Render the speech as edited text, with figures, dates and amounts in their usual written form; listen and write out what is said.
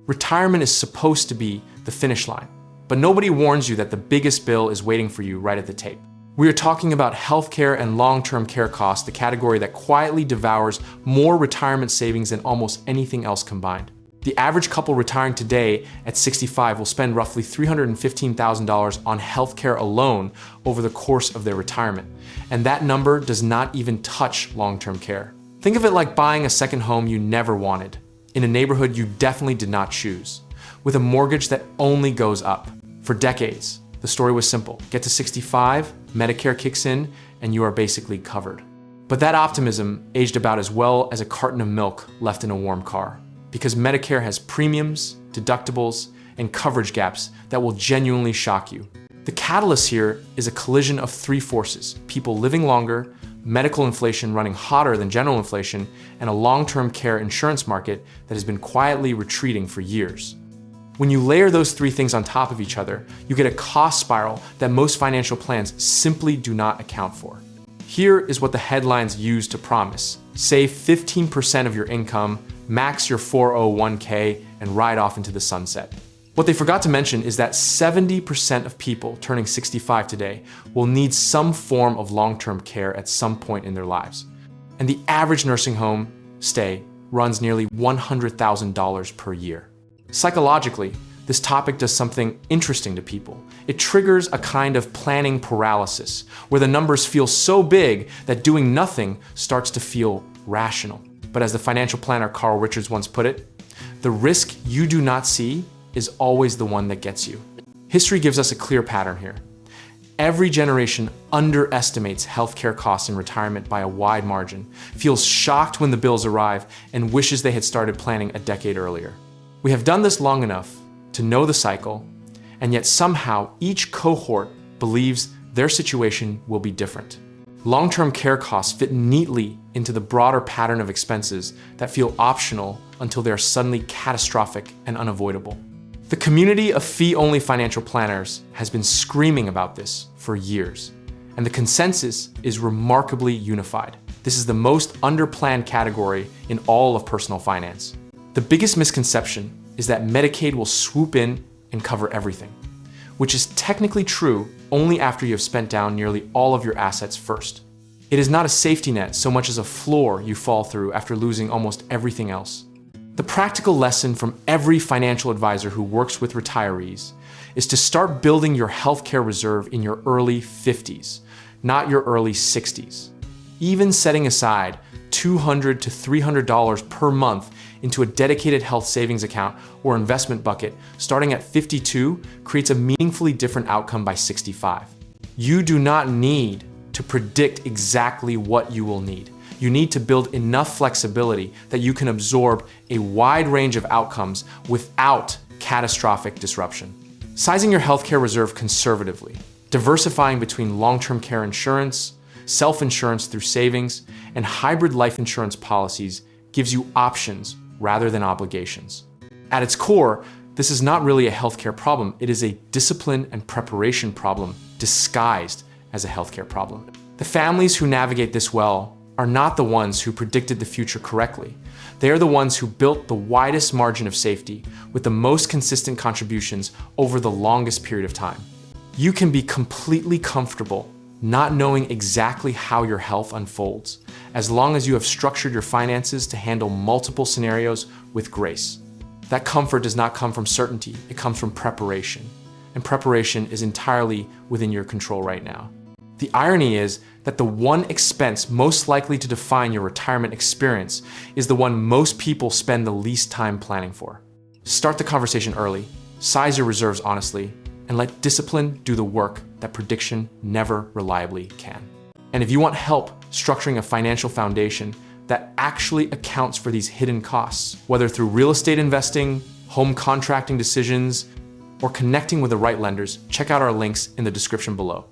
Retirement is supposed to be the finish line, but nobody warns you that the biggest bill is waiting for you right at the tape. We are talking about healthcare and long-term care costs, the category that quietly devours more retirement savings than almost anything else combined. The average couple retiring today at 65 will spend roughly $315,000 on healthcare alone over the course of their retirement, and that number does not even touch long-term care. Think of it like buying a second home you never wanted, in a neighborhood you definitely did not choose, with a mortgage that only goes up. For decades, the story was simple. Get to 65, Medicare kicks in, and you are basically covered. But that optimism aged about as well as a carton of milk left in a warm car, because Medicare has premiums, deductibles, and coverage gaps that will genuinely shock you. The catalyst here is a collision of three forces: people living longer, medical inflation running hotter than general inflation, and a long-term care insurance market that has been quietly retreating for years. When you layer those three things on top of each other, you get a cost spiral that most financial plans simply do not account for. Here is what the headlines use to promise: save 15% of your income, max your 401k, and ride off into the sunset. What they forgot to mention is that 70% of people turning 65 today will need some form of long-term care at some point in their lives. And the average nursing home stay runs nearly $100,000 per year. Psychologically, this topic does something interesting to people. It triggers a kind of planning paralysis, where the numbers feel so big that doing nothing starts to feel rational. But as the financial planner Carl Richards once put it, the risk you do not see is always the one that gets you. History gives us a clear pattern here. Every generation underestimates healthcare costs in retirement by a wide margin, feels shocked when the bills arrive, and wishes they had started planning a decade earlier. We have done this long enough to know the cycle, and yet somehow each cohort believes their situation will be different. Long-term care costs fit neatly into the broader pattern of expenses that feel optional until they are suddenly catastrophic and unavoidable. The community of fee-only financial planners has been screaming about this for years, and the consensus is remarkably unified. This is the most underplanned category in all of personal finance. The biggest misconception is that Medicaid will swoop in and cover everything, which is technically true only after you have spent down nearly all of your assets first. It is not a safety net so much as a floor you fall through after losing almost everything else. The practical lesson from every financial advisor who works with retirees is to start building your healthcare reserve in your early 50s, not your early 60s. Even setting aside $200 to $300 per month into a dedicated health savings account or investment bucket starting at 52 creates a meaningfully different outcome by 65. You do not need to predict exactly what you will need. You need to build enough flexibility that you can absorb a wide range of outcomes without catastrophic disruption. Sizing your healthcare reserve conservatively, diversifying between long-term care insurance, self-insurance through savings, and hybrid life insurance policies gives you options rather than obligations. At its core, this is not really a healthcare problem. It is a discipline and preparation problem disguised as a healthcare problem. The families who navigate this well are not the ones who predicted the future correctly. They are the ones who built the widest margin of safety with the most consistent contributions over the longest period of time. You can be completely comfortable not knowing exactly how your health unfolds, as long as you have structured your finances to handle multiple scenarios with grace. That comfort does not come from certainty, it comes from preparation. And preparation is entirely within your control right now. The irony is that the one expense most likely to define your retirement experience is the one most people spend the least time planning for. Start the conversation early, size your reserves honestly, and let discipline do the work that prediction never reliably can. And if you want help structuring a financial foundation that actually accounts for these hidden costs, whether through real estate investing, home contracting decisions, or connecting with the right lenders, check out our links in the description below.